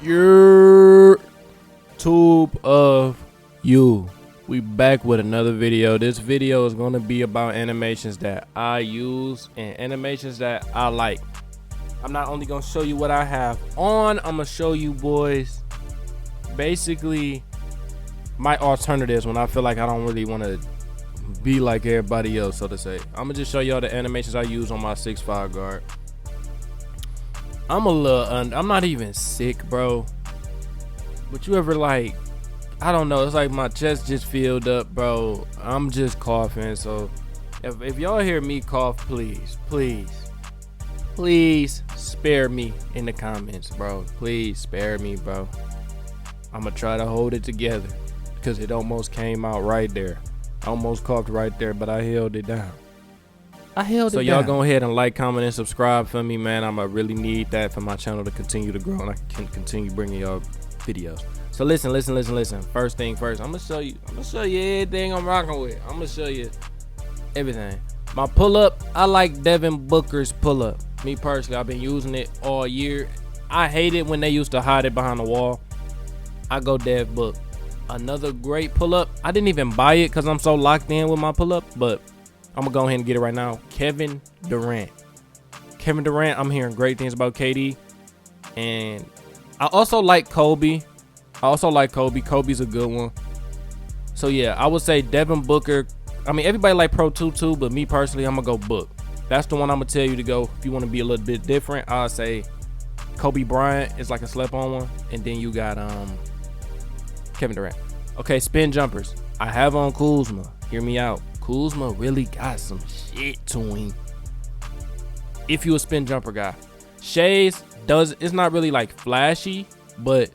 Your tube of you. We back with another video. This video is going to be about animations that I use and animations that I like. I'm not only going to show you what I have on, I'm going to show you boys basically my alternatives when I feel like I don't really want to be like everybody else, so to say. I'm going to just show y'all the animations I use on my 6'5" guard. I'm not even sick, bro. But you ever like, I don't know, it's like my chest just filled up, bro. I'm just coughing. So if y'all hear me cough, please spare me in the comments, bro. Please spare me, bro. I'm gonna try to hold it together because it almost came out right there. I almost coughed right there, but I held it down. So y'all go ahead and like, comment, and subscribe for me, man. I'ma really need that for my channel to continue to grow and I can continue bringing y'all videos. So listen. First thing first, I'm gonna show you everything I'm rocking with. I'm gonna show you everything. My pull-up, I like Devin Booker's pull-up. Me personally, I've been using it all year. I hate it when they used to hide it behind the wall. I go Dev Book. Another great pull-up. I didn't even buy it because I'm so locked in with my pull-up, but I'm gonna go ahead and get it right now. Kevin Durant, I'm hearing great things about KD, and I also like Kobe. Kobe's a good one. So yeah, I would say Devin Booker. I mean, everybody like Pro 2, but me personally, I'm gonna go Book. That's the one I'm gonna tell you to go if you want to be a little bit different. I'll say Kobe Bryant is like a slept-on one, and then you got Kevin Durant. Okay, spin jumpers. I have on Kuzma. Hear me out. Kuzma really got some shit to him. If you a spin jumper guy, Shay's it's not really like flashy, but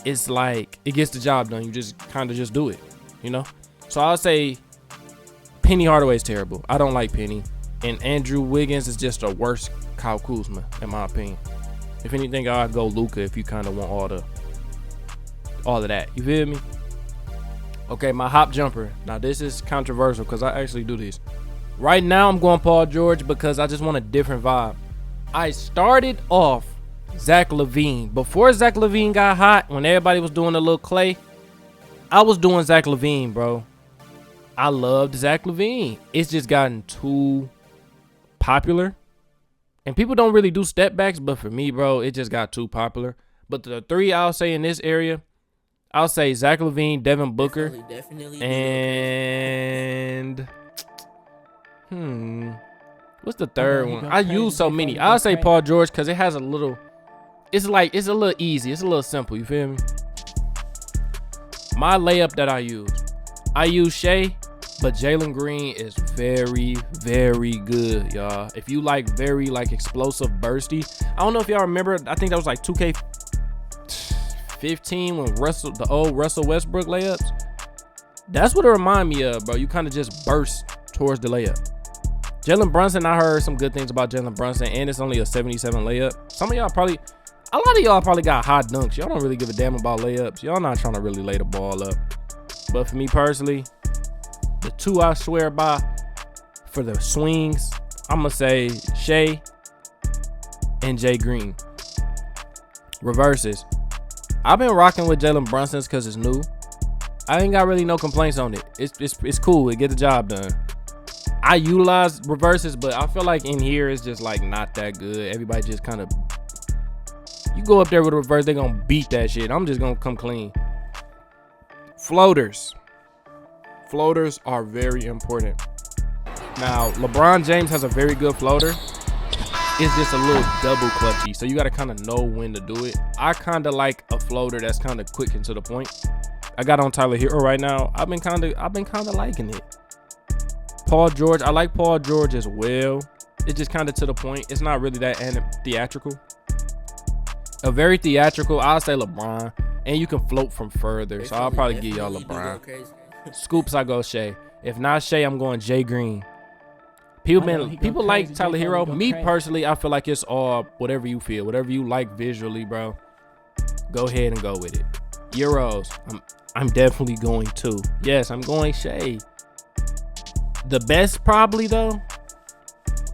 it's like it gets the job done. You just kind of just do it, you know. So I'll say Penny Hardaway's terrible. I don't like Penny, and Andrew Wiggins is just a worse Kyle Kuzma in my opinion. If anything, I'd go Luka if you kind of want all of that. You feel me? Okay, my hop jumper. Now this is controversial because I actually do this. Right now I'm going Paul George because I just want a different vibe. I started off Zach LaVine. Before Zach LaVine got hot, when everybody was doing a little clay, I was doing Zach LaVine, bro. I loved Zach LaVine. It's just gotten too popular. And people don't really do step backs, but for me, bro, it just got too popular. But the three I'll say in this area, I'll say Zach LaVine, Devin Booker, and what's the third one? I use so many. I'll say Paul George because it has a little. It's a little easy. It's a little simple. You feel me? My layup that I use Shea, but Jalen Green is very, very good, y'all. If you like very like explosive bursty, I don't know if y'all remember. I think that was like 2K15 when the old Russell Westbrook layups. That's what it remind me of, bro. You kind of just burst towards the layup. Jalen Brunson, I heard some good things about Jalen Brunson, and it's only a 77 layup. A lot of y'all probably got hot dunks. Y'all don't really give a damn about layups. Y'all not trying to really lay the ball up. But for me personally, the two I swear by for the swings, I'm gonna say Shea and Jay Green. Reverses. I've been rocking with Jalen Brunson's because it's new. I ain't got really no complaints on it. It's cool. It get the job done. I utilize reverses, but I feel like in here it's just like not that good. Everybody just kind of, you go up there with a reverse, they're gonna beat that shit. I'm just gonna come clean. Floaters are very important. Now LeBron James has a very good floater. It's just a little double clutchy, so you gotta kind of know when to do it. I kind of like a floater that's kind of quick and to the point. I got on Tyler Hero right now. I've been kind of liking it. Paul George, I like Paul George as well. It's just kind of to the point. It's not really that theatrical. A very theatrical, I'll say LeBron, and you can float from further. So I'll probably give y'all LeBron. Scoops, I go Shea. If not Shea, I'm going Jay Green. People like Tyler Hero. Me personally, I feel like it's all whatever you feel, whatever you like visually, bro. Go ahead and go with it. Euros, I'm definitely going to. Yes, I'm going Shea. The best probably though,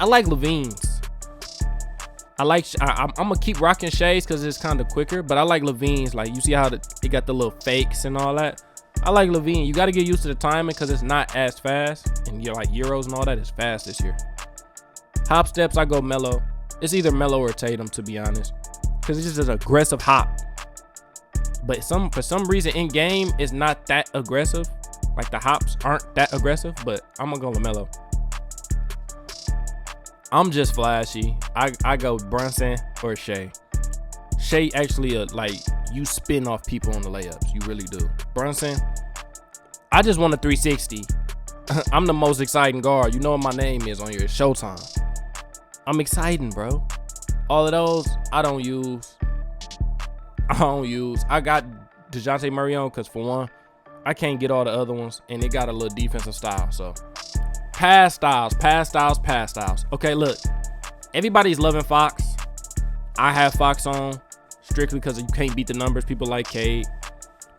I like Levine's. I'm gonna keep rocking Shay's because it's kind of quicker, but I like Levine's. Like, you see how it got the little fakes and all that. I like Levine. You got to get used to the timing because it's not as fast, and you're like Euros and all that is fast this year. Hop steps, I go Melo. It's either Melo or Tatum, to be honest, because it's just an aggressive hop. But for some reason in game, it's not that aggressive. Like, the hops aren't that aggressive, but I'm gonna go with Melo. I'm just flashy. I go Brunson or Shea. Shea actually, like, you spin off people on the layups. You really do. Brunson, I just want a 360. I'm the most exciting guard. You know what my name is on here. It's Showtime. I'm exciting, bro. All of those, I don't use. I got DeJounte Murray on because, for one, I can't get all the other ones, and it got a little defensive style. So, pass styles. Okay, look. Everybody's loving Fox. I have Fox on strictly because you can't beat the numbers. People like Cade.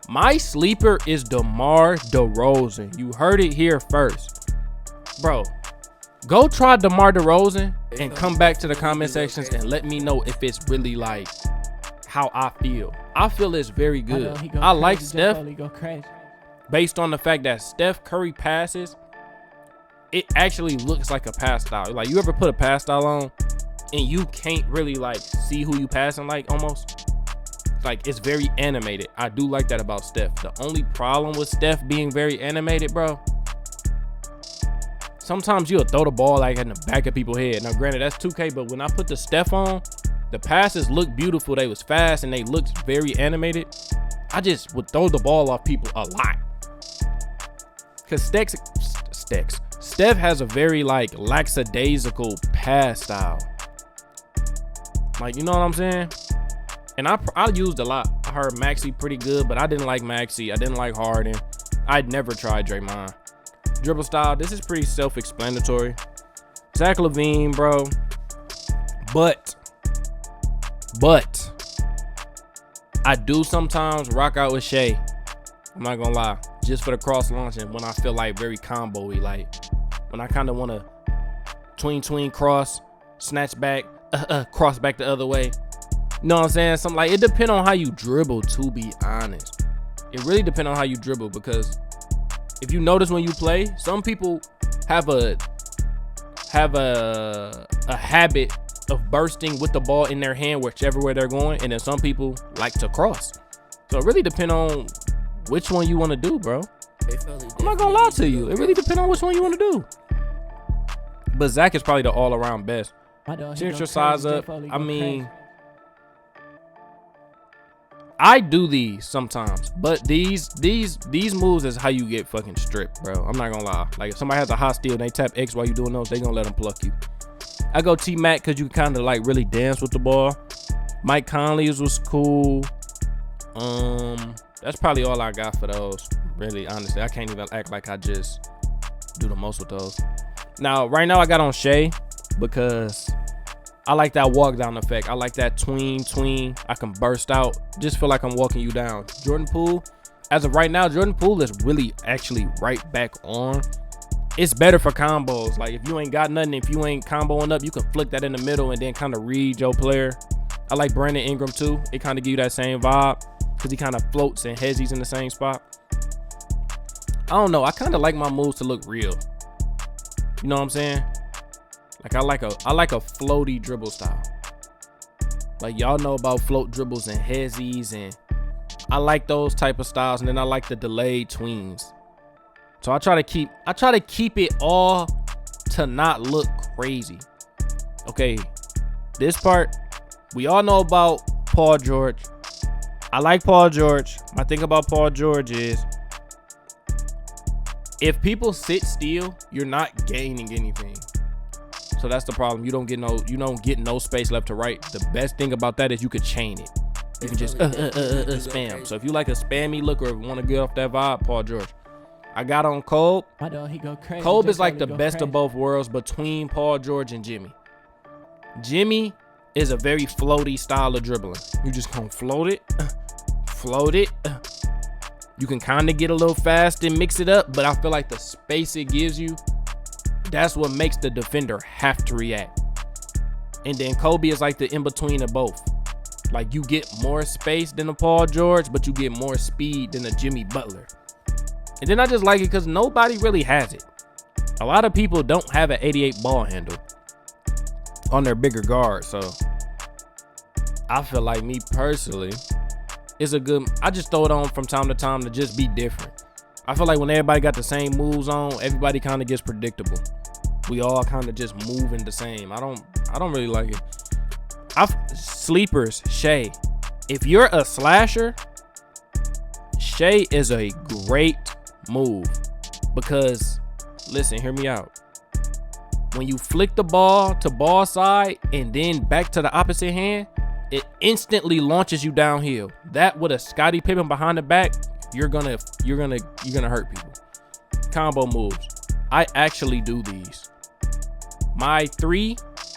My sleeper is DeMar DeRozan. You heard it here first. Bro, go try DeMar DeRozan and come back to the comment sections and let me know if it's really like how I feel. I feel it's very good. I like Steph based on the fact that Steph Curry passes. It actually looks like a pass style. Like, you ever put a pass style on and you can't really like see who you passing, like, almost? Like, it's very animated. I do like that about Steph. The only problem with Steph being very animated, bro, sometimes you'll throw the ball like in the back of people's head. Now, granted, that's 2K, but when I put the Steph on, the passes looked beautiful. They was fast and they looked very animated. I just would throw the ball off people a lot. Because Steph has a very, like, lackadaisical pass style. Like, you know what I'm saying? And I used a lot. I heard Maxey pretty good, but I didn't like Maxey. I didn't like Harden. I'd never tried Draymond. Dribble style, this is pretty self-explanatory. Zach LaVine, bro. But I do sometimes rock out with Shea. I'm not gonna lie. Just for the cross launching when I feel like very combo-y. Like, when I kind of want to tween cross, snatch back, cross back the other way. You know what I'm saying? Something like, it depends on how you dribble, to be honest. It really depends on how you dribble, because if you notice when you play, some people have a habit of bursting with the ball in their hand whichever way they're going, and then some people like to cross. So it really depends on which one you want to do, bro. I'm not gonna lie to you. It really depends on which one you want to do. But Zach is probably the all-around best. Change your size up. I mean, I do these sometimes, but these moves is how you get fucking stripped, bro. I'm not gonna lie. Like, if somebody has a hot steal and they tap X while you doing those, they gonna let them pluck you. I go T-Mac because you kind of like really dance with the ball. Mike Conley's was cool. That's probably all I got for those. Really, honestly, I can't even act like I just do the most with those. Now, right now I got on Shea because I like that walk down effect. I like that tween. I can burst out. Just feel like I'm walking you down. Jordan Poole, as of right now, Jordan Poole is really actually right back on. It's better for combos. Like, if you ain't got nothing, if you ain't comboing up, you can flick that in the middle and then kind of read your player. I like Brandon Ingram too. It kind of give you that same vibe because he kind of floats and he's in the same spot. I don't know. I kind of like my moves to look real. You know what I'm saying? Like, I like a floaty dribble style. Like, y'all know about float dribbles and hezzies, and I like those type of styles. And then I like the delayed tweens. So I try to keep it all to not look crazy. Okay, this part, we all know about Paul George. I like Paul George. My thing about Paul George is, if people sit still, you're not gaining anything. So that's the problem. You don't get no space left to right. The best thing about that is you could chain it. You can just spam. So if you like a spammy look or want to get off that vibe, Paul George. I got on Kobe. Kobe is like the best of both worlds between Paul George and Jimmy. Jimmy is a very floaty style of dribbling. You just gonna float it. You can kind of get a little fast and mix it up, but I feel like the space it gives you, that's what makes the defender have to react. And then Kobe is like the in-between of both. Like, you get more space than a Paul George, but you get more speed than a Jimmy Butler. And then I just like it because nobody really has it. A lot of people don't have an 88 ball handle on their bigger guard. So I feel like, me personally, it's a good, I just throw it on from time to time to just be different. I feel like when everybody got the same moves on, everybody kind of gets predictable. We all kind of just moving the same. I don't really like it. Sleepers, Shea. If you're a slasher, Shea is a great move because, listen, hear me out. When you flick the ball to ball side and then back to the opposite hand, it instantly launches you downhill. That with a Scottie Pippen behind the back, you're gonna hurt people. Combo moves. I actually do these. My 3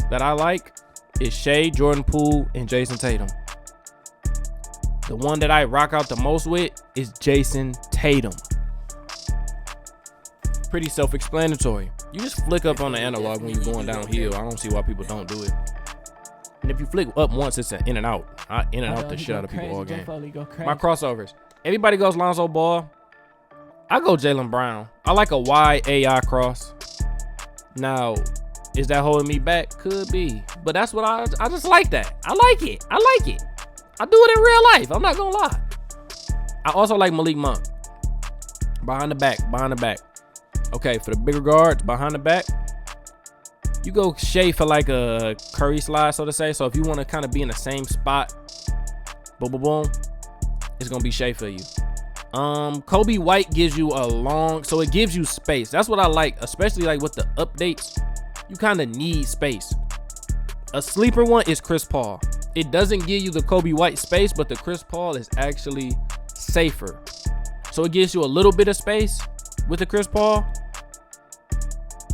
that I like is Shea, Jordan Poole, and Jason Tatum. The one that I rock out the most with is Jason Tatum. Pretty self-explanatory. You just flick up on the analog when you're going downhill. I don't see why people don't do it. And if you flick up once, it's an in and out. I in and out the shit out of people all game. My crossovers. Everybody goes Lonzo Ball. I go Jaylen Brown. I like a wide AI cross. Now, is that holding me back? Could be. But that's what I just like that. I like it. I like it. I do it in real life. I'm not gonna lie. I also like Malik Monk. Behind the back. Okay, for the bigger guards, behind the back, you go Shea for like a Curry slide, so to say. So if you want to kind of be in the same spot, boom, boom, boom, it's gonna be Shea for you. Kobe White gives you a long, so it gives you space. That's what I like, especially like with the updates. You kind of need space. A sleeper one is Chris Paul. It doesn't give you the Kobe White space, but the Chris Paul is actually safer. So it gives you a little bit of space with the Chris Paul,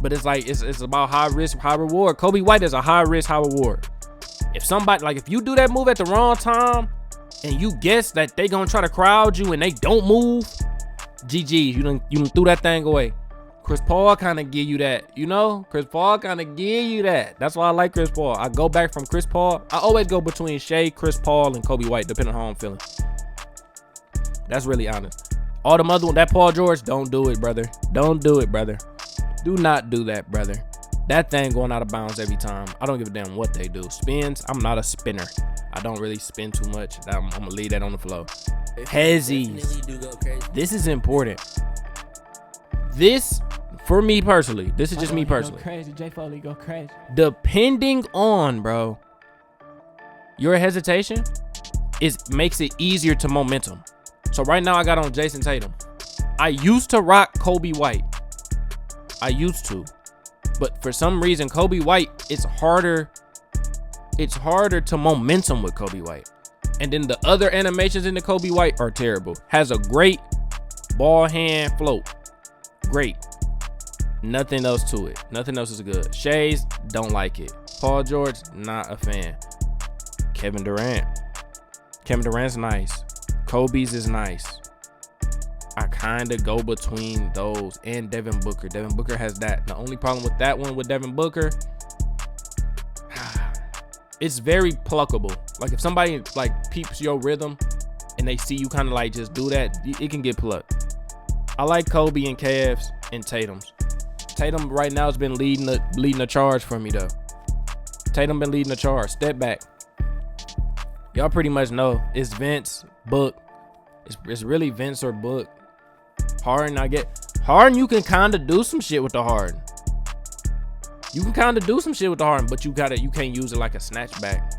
but it's like it's about high risk, high reward. Kobe White is a high risk, high reward. If somebody, like, if you do that move at the wrong time and you guess that they gonna try to crowd you and they don't move, GG, you done threw that thing away. Chris Paul kind of give you that, you know? Chris Paul kind of give you that. That's why I like Chris Paul. I go back from Chris Paul. I always go between Shea, Chris Paul, and Kobe White, depending on how I'm feeling. That's really honest. All the other one, that Paul George, don't do it, brother. Don't do it, brother. Do not do that, brother. That thing going out of bounds every time. I don't give a damn what they do. Spins, I'm not a spinner. I don't really spin too much. I'm going to leave that on the floor. Hezzies. This is important. This, for me personally, this is just me personally. Go crazy. J. Foley, go crazy. Depending on, bro, your hesitation makes it easier to momentum. So right now I got on Jason Tatum. I used to rock Kobe White. I used to. But for some reason, Kobe White, it's harder to momentum with Kobe White. And then the other animations in the Kobe White are terrible. Has a great ball hand float. Great. Nothing else to it. Nothing else is good. Shea's, don't like it. Paul George, not a fan. Kevin Durant's nice. Kobe's is nice. I kind of go between those and Devin Booker. Devin Booker has that. The only problem with that one with Devin Booker, it's very pluckable. Like if somebody like peeps your rhythm and they see you kind of like just do that, it can get plucked. I like Kobe and Cavs and Tatum's. Tatum right now has been leading the charge for me though. Tatum been leading the charge. Step back. Y'all pretty much know it's Vince, Book. It's really Vince or Book. Harden, Harden, you can kind of do some shit with the Harden. You can kind of do some shit with the Harden, but you can't use it like a snatch back.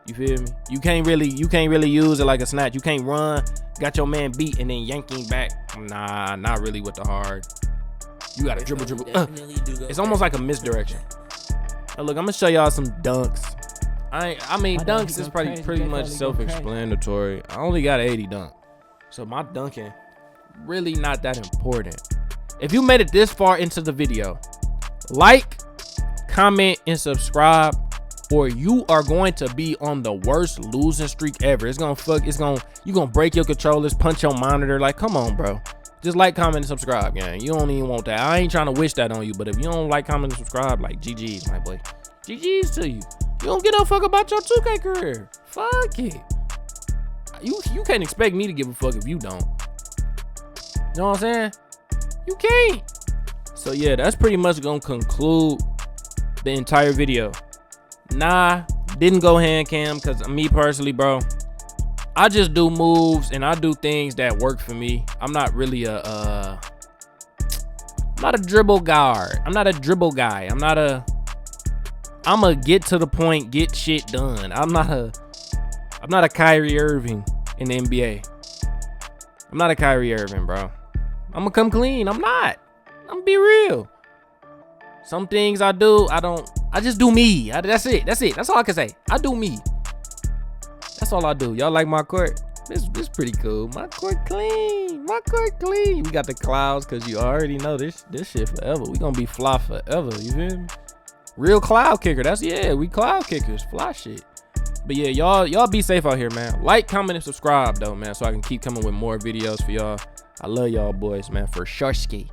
You feel me? You can't really use it like a snatch. You can't run, got your man beat, and then yanking back. Nah, not really with the hard. You gotta dribble. It's almost like a misdirection. Now look, I'm gonna show y'all some dunks. I mean, dunks is pretty much self-explanatory. I only got 80 dunk, so my dunking really not that important. If you made it this far into the video, like, comment, and subscribe, or you are going to be on the worst losing streak ever. You gonna break your controllers, punch your monitor. Like, come on, bro. Just like, comment, and subscribe, gang. You don't even want that. I ain't trying to wish that on you, but if you don't like, comment, and subscribe, like, GG's, my boy. GG's to you. You don't give a fuck about your 2K career. Fuck it. You can't expect me to give a fuck if you don't. You know what I'm saying? You can't. So yeah, that's pretty much gonna conclude the entire video. Nah, didn't go hand cam because me personally, bro, I just do moves and I do things that work for me. I'm not really I'm not a dribble guard. I'm not a dribble guy. I'm a get to the point, get shit done. I'm not a Kyrie Irving in the NBA. I'm not a Kyrie Irving, bro. I'm gonna come clean. I'm gonna be real. Some things I do, I just do me. That's it. That's all I can say. I do me. That's all I do. Y'all like my court? This pretty cool. My court clean. We got the clouds because you already know this shit forever. We gonna be fly forever. You feel me? Real cloud kicker. We cloud kickers. Fly shit. But yeah, y'all be safe out here, man. Like, comment, and subscribe though, man, so I can keep coming with more videos for y'all. I love y'all boys, man. For sure ski.